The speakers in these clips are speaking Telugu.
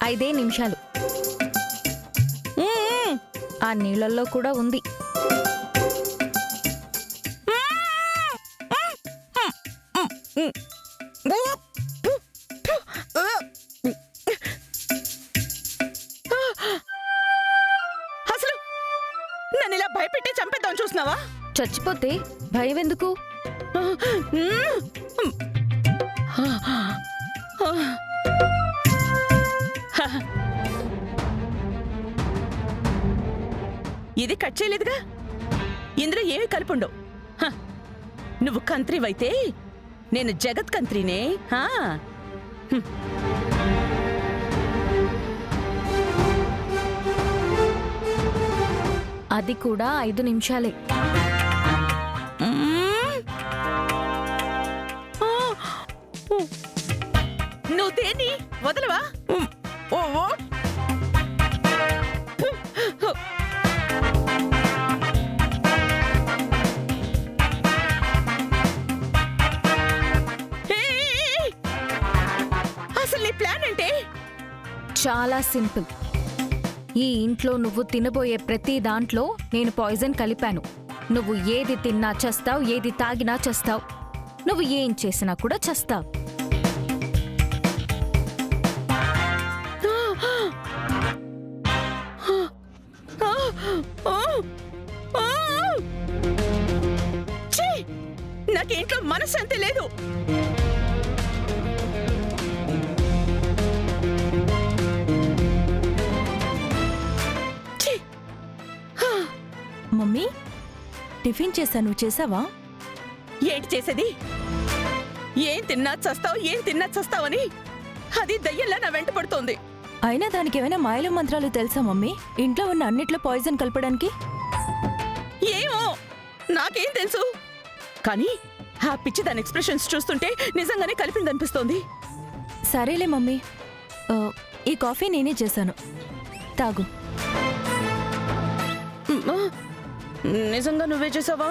5 నిమిషాలు. ఆ నీళ్ళల్లో కూడా ఉంది. అసలు నన్ను ఇలా భయపెట్టి చంపేద్దాం చూస్తున్నావా? చచ్చిపోతే భయం ఎందుకు? ఇది కట్ చేయలేదుగా. ఇందులో ఏమి కలుపుండవు. నువ్వు కంత్రివైతే నేను జగత్ కంత్రినే. అది కూడా 5 నిమిషాలే. నువ్వు దేన్ని వదలవా? అసలు నీ ప్లాన్ అంటే? చాలా సింపుల్. ఈ ఇంట్లో నువ్వు తినబోయే ప్రతి దాంట్లో నేను పాయిజన్ కలిపాను. నువ్వు ఏది తిన్నా చస్తావు, ఏది తాగినా చస్తావు, నువ్వు ఏం చేసినా కూడా చస్తావు. నాకు ఇంట్లో మనశ్శాంతి లేదు. మమ్మీ, టిఫిన్ చేశాను, చేసావా? ఏంటి చేసేది? ఏం తిన్నా చస్తావు, ఏం తిన్నా చస్తావని అది దయ్యంలా నా వెంట పడుతోంది. అయినా దానికి ఏమైనా మాయలు మంత్రాలు తెలుసా మమ్మీ? ఇంట్లో ఉన్న అన్నిట్లో పాయిజన్ కలపడానికి? ఏమో, నాకేం తెలుసు. కానీ ఆ పిచ్చి దాని ఎక్స్ప్రెషన్స్ చూస్తుంటే నిజంగానే కలిపిందనిపిస్తోంది. సరేలే మమ్మీ, ఈ కాఫీ నేనే చేశాను, తాగు. నిజంగా నువ్వే చేసావా?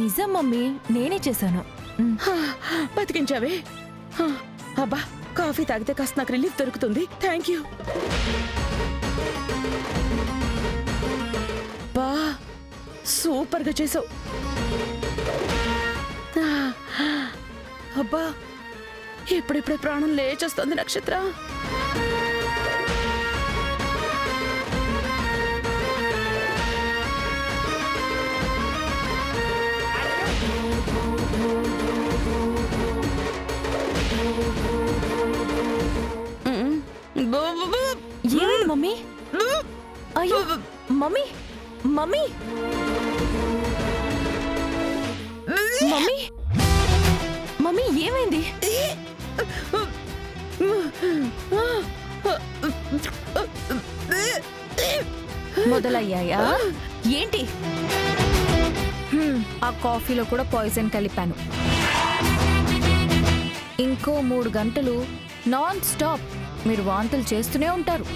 నిజం మమ్మీ, నేనే చేశాను. బతికించావే. అబ్బా, కాఫీ తాగితే కాస్త నాకు రిలీఫ్ దొరుకుతుంది. Thank you. బా, సూపర్గా చేసావు. అబ్బా, ఇప్పుడిప్పుడే ప్రాణం లేచొస్తుంది నక్షత్ర. ఏమైంది మమ్మీ? అయ్యో మమ్మీ, మమ్మీ, మమ్మీ, మమ్మీ ఏమైంది? మొదలయ్యాయా? ఏంటి? ఆ కాఫీలో కూడా పాయిజన్ కలిపాను. ఇంకో 3 గంటలు నాన్ స్టాప్ మీరు వాంతులు చేస్తూనే ఉంటారు.